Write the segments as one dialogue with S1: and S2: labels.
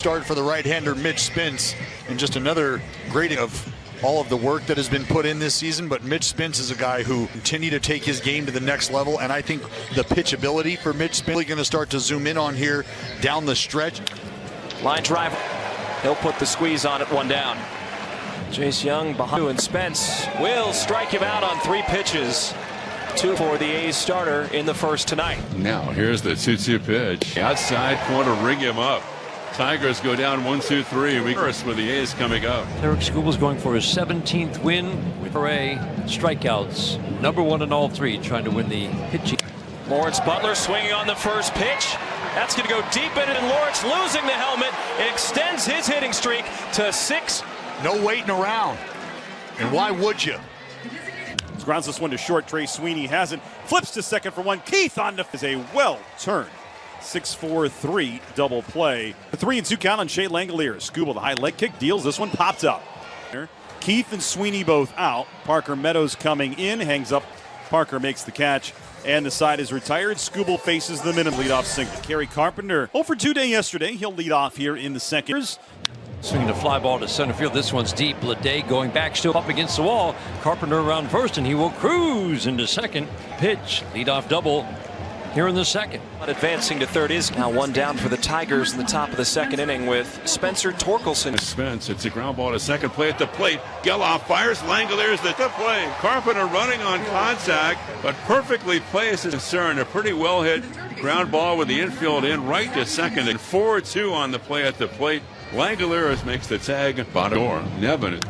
S1: Start for the right-hander Mitch Spence, and just another grading of all of the work that has been put in this season. But Mitch Spence is a guy who continue to take his game to the next level, and I think the pitchability for Mitch Spence is going to start to zoom in on here down the stretch.
S2: Line drive, he'll put the squeeze on it, one down. Jace Young behind, and Spence will strike him out on 3 pitches. 2 for the A's starter in the first tonight.
S3: Now here's the 2-2 pitch. Outside corner, ring him up. Tigers go down 1-2-3. We first with the A's coming up.
S4: Eric Skubal's going for his 17th win with array strikeouts. #1 in all 3, trying to win the pitching.
S2: Lawrence Butler swinging on the first pitch. That's going to go deep in it, and Lawrence losing the helmet extends his hitting streak to 6.
S1: No waiting around, and why would you?
S5: Grounds this one to short. Trey Sweeney hasn't. Flips to second for one. Keith on to is a well-turned 6-4-3 double play. The 3-2 count on Shea Langolier. Skubal, the high leg kick, deals. This one popped up. Keith and Sweeney both out. Parker Meadows coming in, hangs up. Parker makes the catch, and the side is retired. Skubal faces the minimum leadoff single. Kerry Carpenter 0 for 2 day yesterday. He'll lead off here in the second.
S4: Swinging the fly ball to center field. This one's deep. Leday going back, still up against the wall. Carpenter around first, and he will cruise into second. Pitch, leadoff double here in the second.
S2: Advancing to third is now 1 down for the Tigers in the top of the second inning with Spencer Torkelson.
S3: Spence, it's a ground ball to second, play at the plate. Geloff fires, Langolier's the play. Carpenter running on contact, but perfectly placed is concerned. A pretty well hit ground ball with the infield in right to second, and 4-2 on the play at the plate. Langolier makes the tag. Bottom door. Nevin.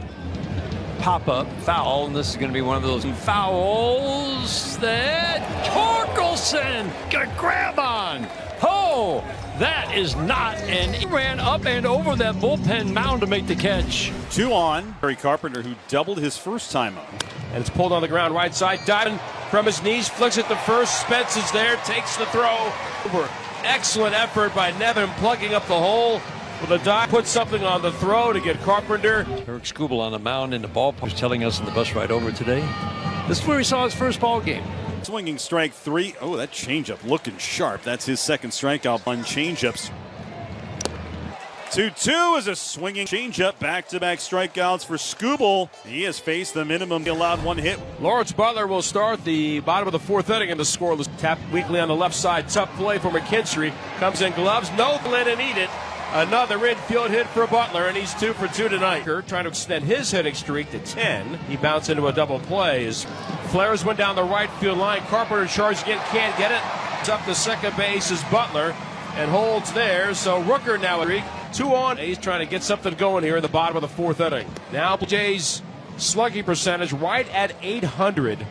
S4: Pop-up foul, and this is going to be one of those fouls that Torkelson got a grab on. Oh, that is not, and he ran up and over that bullpen mound to make the catch.
S5: 2 on. Kerry Carpenter, who doubled his first time up.
S6: And it's pulled on the ground right side. Diving from his knees, flicks it to first. Spence is there, takes the throw. Excellent effort by Nevin, plugging up the hole. With a dive, put something on the throw to get Carpenter.
S4: Eric Skubal on the mound in the ballpark was telling us in the bus ride over today. This is where he saw his first ball game.
S5: Swinging strike 3. Oh, that changeup looking sharp. That's his second strikeout on changeups. 2-2 is a swinging changeup. Back-to-back strikeouts for Skubal. He has faced the minimum. He allowed 1 hit.
S6: Lawrence Butler will start the bottom of the 4th inning in the scoreless. Tap weakly on the left side. Tough play for McKinstry. Comes in gloves. No, let and eat it. Another infield hit for Butler, and he's 2 for 2 tonight. Trying to extend his hitting streak to 10. He bounced into a double play. His flares went down the right field line. Carpenter charged again, can't get it. It's up to second base is Butler, and holds there. So Rooker now 2 on. He's trying to get something going here in the bottom of the 4th inning. Now Jays slugging percentage right at 800.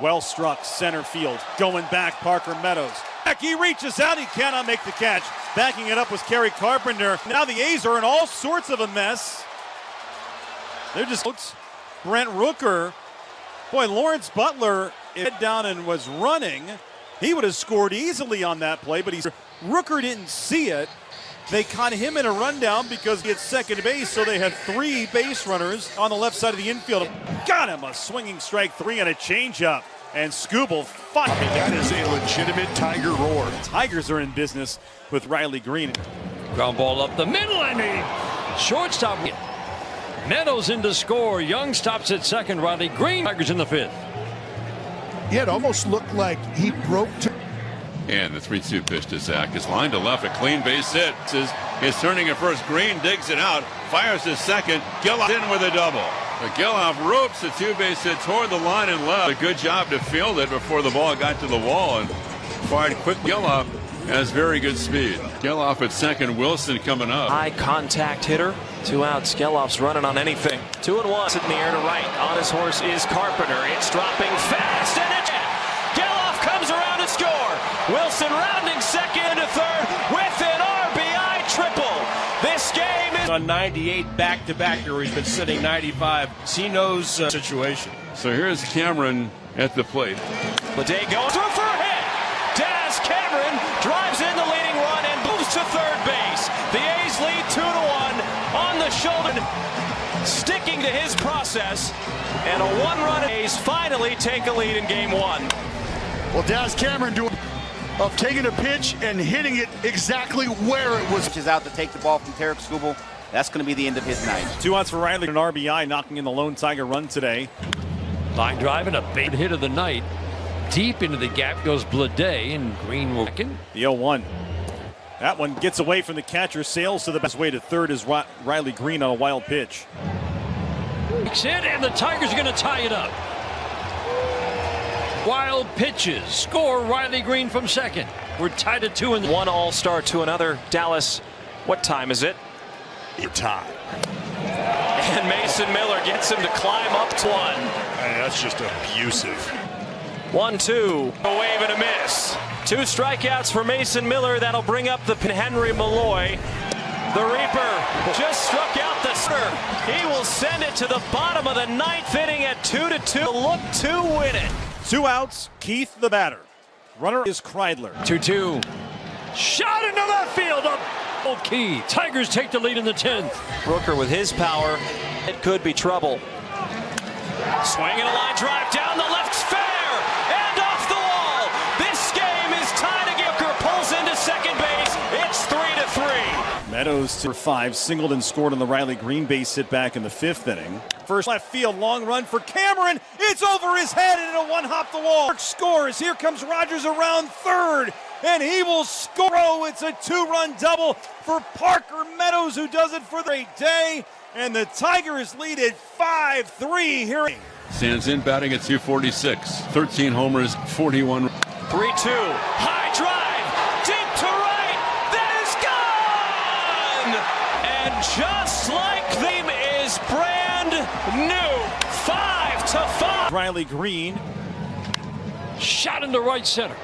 S5: Well struck center field. Going back, Parker Meadows. He reaches out. He cannot make the catch. Backing it up was Kerry Carpenter. Now the A's are in all sorts of a mess. They're just Brent Rooker. Boy, Lawrence Butler head down and was running. He would have scored easily on that play, but Rooker didn't see it. They caught him in a rundown because he had second base, so they had 3 base runners on the left side of the infield. Got him a swinging strike 3 and a changeup. And Skubal fighting.
S1: That is a legitimate Tiger roar.
S5: Tigers are in business with Riley Green.
S4: Ground ball up the middle, and he shortstop. Meadows in to score. Young stops at second. Riley Green. Tigers in the 5th.
S7: Yeah, it almost looked like he broke.
S3: And the 3-2 pitch to Zach is lined to left. A clean base hit. Is turning at first. Green digs it out. Fires to second. Geloff in with a double. But Geloff ropes a 2-base hit toward the line and left. A good job to field it before the ball got to the wall and fired quick. Geloff has very good speed. Geloff at second. Wilson coming up.
S2: High contact hitter. 2 outs. Geloff's running on anything. 2-1. In the air to right. On his horse is Carpenter. It's dropping fast, and it's Geloff comes around to score. Wilson rounding second to third with an RBI triple. This game is
S6: on 98 back-to-back where he's been sitting 95. He knows situation.
S3: So here's Cameron at the plate.
S2: Leday going through for a hit. Daz Cameron drives in the leading run and moves to third base. The A's lead 2-1 on the shoulder. Sticking to his process, and a 1-run A's finally take a lead in game 1.
S1: Well, Daz Cameron doing of taking a pitch and hitting it exactly where it was.
S8: Is out to take the ball from Tarek Skubal. That's going to be the end of his night.
S5: 2 outs for Riley, an RBI, knocking in the lone Tiger run today.
S4: Line drive and a big hit of the night. Deep into the gap goes Blade, and Green will second.
S5: The 0-1. That one gets away from the catcher, sails to the best way to third is Riley Green on a wild pitch.
S4: It's in, and the Tigers are going to tie it up. Wild pitches. Score Riley Green from second. We're tied at 2 and
S2: one All-Star to another. Dallas, what time is it?
S1: Time.
S2: And Mason Miller gets him to climb up to 1.
S1: Hey, that's just abusive.
S2: 1-2. A wave and a miss. 2 strikeouts for Mason Miller. That'll bring up the Henry Malloy. The Reaper just struck out the center. He will send it to the bottom of the 9th inning at 2-2. Look to win it.
S5: 2 outs, Keith the batter. Runner is Kreidler.
S4: 2-2. Shot into left field. Up key. Tigers take the lead in the 10th.
S2: Rooker with his power. It could be trouble. Swinging a line drive down the left, fair and off the wall. This game is tied again. Rooker pulls into second base. It's 3-3.
S5: Meadows for 5, singled and scored on the Riley Green base hit back in the 5th inning. First left field, long run for Cameron. It's over his head and it'll one-hop the wall. Scores. Here comes Rogers around third, and he will score. Oh, it's a 2-run double for Parker Meadows, who does it for the day. And the Tigers lead at 5-3 here.
S3: Stands in batting at 246. 13 homers, 41.
S2: 3-2. High drive. Deep to right. That is gone. And just like them is brand new. 5-5.
S5: Riley Green.
S4: Shot into right center.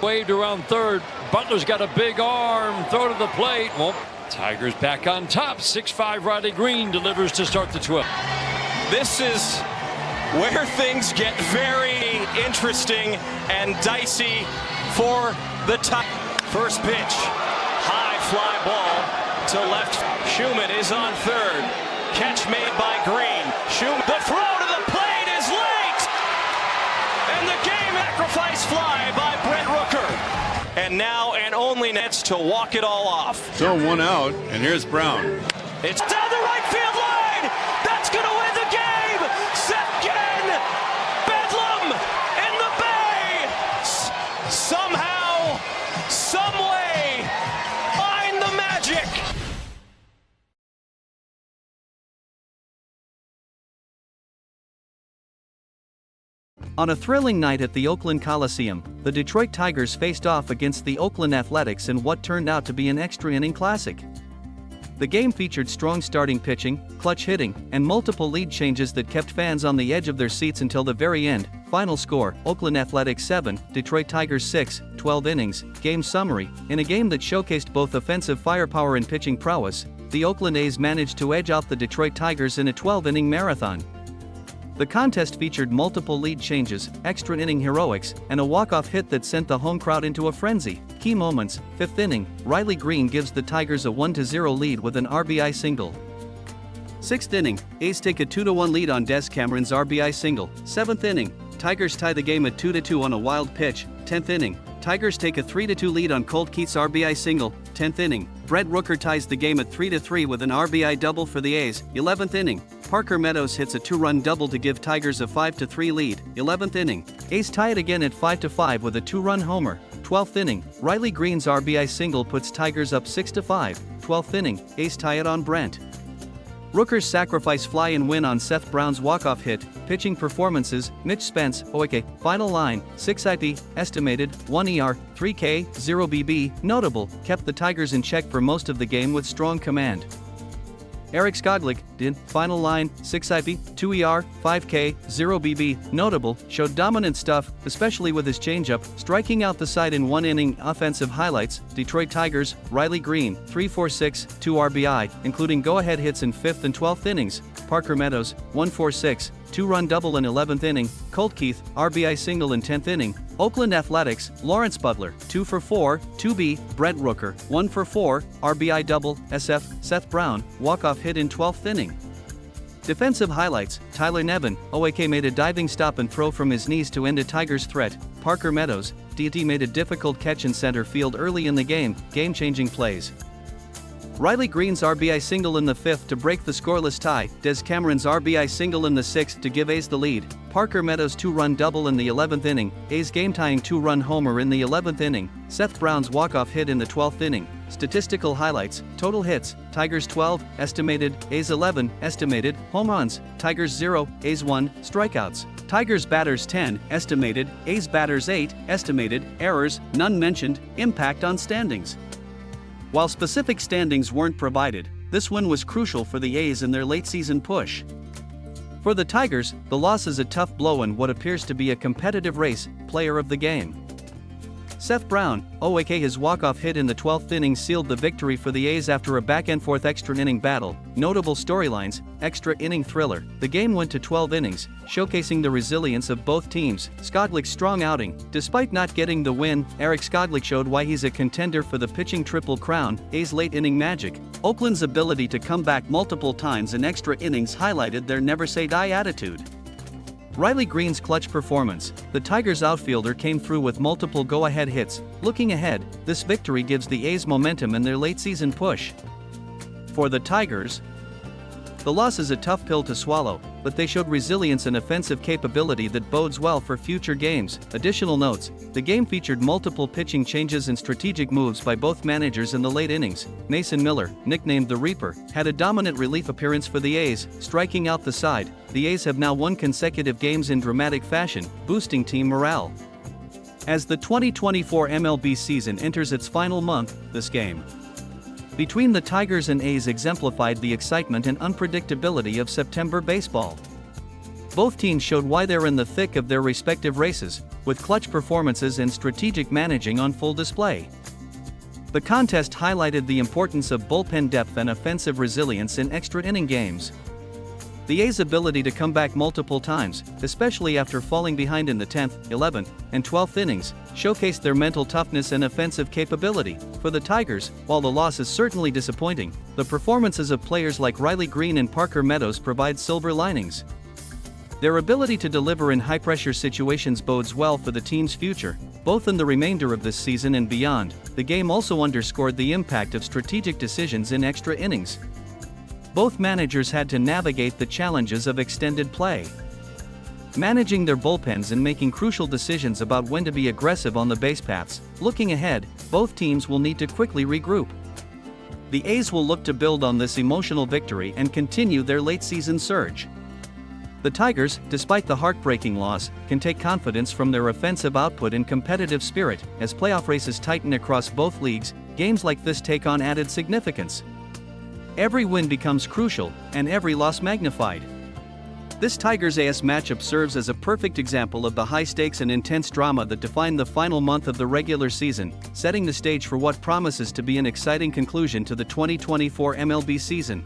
S4: Waved around third. Butler's got a big arm. Throw to the plate. Well, Tigers back on top. 6-5 Riley Green delivers to start the 12th.
S2: This is where things get very interesting and dicey for the Tigers. First pitch. High fly ball to left. Schumann is on third. Catch made by Green. Schumann. The throw to the plate is late. And the game sacrifice fly by Brent Rooker. And now and only Nets to walk it all off.
S3: So 1 out, and here's Brown.
S2: It's down the right field line. That's going to win the game. Second, Bedlam in the Bay. Somehow, someway, find the magic.
S9: On a thrilling night at the Oakland Coliseum, the Detroit Tigers faced off against the Oakland Athletics in what turned out to be an extra-inning classic. The game featured strong starting pitching, clutch hitting, and multiple lead changes that kept fans on the edge of their seats until the very end. Final score, Oakland Athletics 7, Detroit Tigers 6, 12 innings. Game summary, in a game that showcased both offensive firepower and pitching prowess, the Oakland A's managed to edge out the Detroit Tigers in a 12-inning marathon. The contest featured multiple lead changes, extra-inning heroics, and a walk-off hit that sent the home crowd into a frenzy. Key moments, 5th inning, Riley Green gives the Tigers a 1-0 lead with an RBI single. 6th inning, A's take a 2-1 lead on Des Cameron's RBI single. 7th inning, Tigers tie the game at 2-2 on a wild pitch. 10th inning, Tigers take a 3-2 lead on Colt Keith's RBI single. 10th inning, Brent Rooker ties the game at 3-3 with an RBI double for the A's. 11th inning, Parker Meadows hits a 2-run double to give Tigers a 5-3 lead. 11th inning, A's tie it again at 5-5 with a 2-run homer. 12th inning, Riley Green's RBI single puts Tigers up 6-5. 12th inning, A's tie it on Brent Rooker's sacrifice fly and win on Seth Brown's walk-off hit. Pitching performances, Mitch Spence, OAK, final line, 6 IP, estimated, 1 ER, 3K, 0 BB, notable, kept the Tigers in check for most of the game with strong command. Eric Skoglik, did, final line, 6 IP, 2 ER, 5K, 0 BB, notable, showed dominant stuff, especially with his changeup, striking out the side in 1 inning. Offensive highlights, Detroit Tigers, Riley Green, 3-4-6, 2 RBI, including go-ahead hits in 5th and 12th innings. Parker Meadows, 1-4-6, 2-run double in 11th inning. Colt Keith, RBI single in 10th inning. Oakland Athletics, Lawrence Butler, 2-for-4, 2B, Brent Rooker, 1-for-4, RBI double, SF, Seth Brown, walk-off hit in 12th inning. Defensive highlights: Tyler Nevin, OAK made a diving stop and throw from his knees to end a Tigers threat. Parker Meadows, DT made a difficult catch in center field early in the game-changing plays. Riley Green's RBI single in the 5th to break the scoreless tie, Des Cameron's RBI single in the 6th to give A's the lead, Parker Meadows' 2-run double in the 11th inning, A's game-tying 2-run homer in the 11th inning, Seth Brown's walk-off hit in the 12th inning. Statistical highlights: total hits, Tigers 12, estimated, A's 11, estimated, home runs, Tigers 0, A's 1, strikeouts, Tigers batters 10, estimated, A's batters 8, estimated, errors, none mentioned, impact on standings. While specific standings weren't provided, this win was crucial for the A's in their late-season push. For the Tigers, the loss is a tough blow in what appears to be a competitive race. Player of the game: Seth Brown, OAK. His walk-off hit in the 12th inning sealed the victory for the A's after a back-and-forth extra-inning battle. Notable storylines: extra-inning thriller. The game went to 12 innings, showcasing the resilience of both teams. Skoglich's strong outing. Despite not getting the win, Eric Skoglich showed why he's a contender for the pitching Triple Crown. A's late-inning magic. Oakland's ability to come back multiple times in extra innings highlighted their never-say-die attitude. Riley Green's clutch performance. The Tigers outfielder came through with multiple go-ahead hits. Looking ahead, this victory gives the A's momentum in their late-season push. For the Tigers, the loss is a tough pill to swallow, but they showed resilience and offensive capability that bodes well for future games. Additional notes: the game featured multiple pitching changes and strategic moves by both managers in the late innings. Mason Miller, nicknamed the Reaper, had a dominant relief appearance for the A's, striking out the side. The A's have now won consecutive games in dramatic fashion, boosting team morale. As the 2024 MLB season enters its final month, this game between the Tigers and A's exemplified the excitement and unpredictability of September baseball. Both teams showed why they're in the thick of their respective races, with clutch performances and strategic managing on full display. The contest highlighted the importance of bullpen depth and offensive resilience in extra-inning games. The A's ability to come back multiple times, especially after falling behind in the 10th, 11th, and 12th innings, showcased their mental toughness and offensive capability. For the Tigers, while the loss is certainly disappointing, the performances of players like Riley Green and Parker Meadows provide silver linings. Their ability to deliver in high-pressure situations bodes well for the team's future, both in the remainder of this season and beyond. The game also underscored the impact of strategic decisions in extra innings. Both managers had to navigate the challenges of extended play, managing their bullpens and making crucial decisions about when to be aggressive on the base paths. Looking ahead, both teams will need to quickly regroup. The A's will look to build on this emotional victory and continue their late-season surge. The Tigers, despite the heartbreaking loss, can take confidence from their offensive output and competitive spirit. As playoff races tighten across both leagues, games like this take on added significance. Every win becomes crucial, and every loss magnified. This Tigers-AS matchup serves as a perfect example of the high stakes and intense drama that define the final month of the regular season, setting the stage for what promises to be an exciting conclusion to the 2024 MLB season.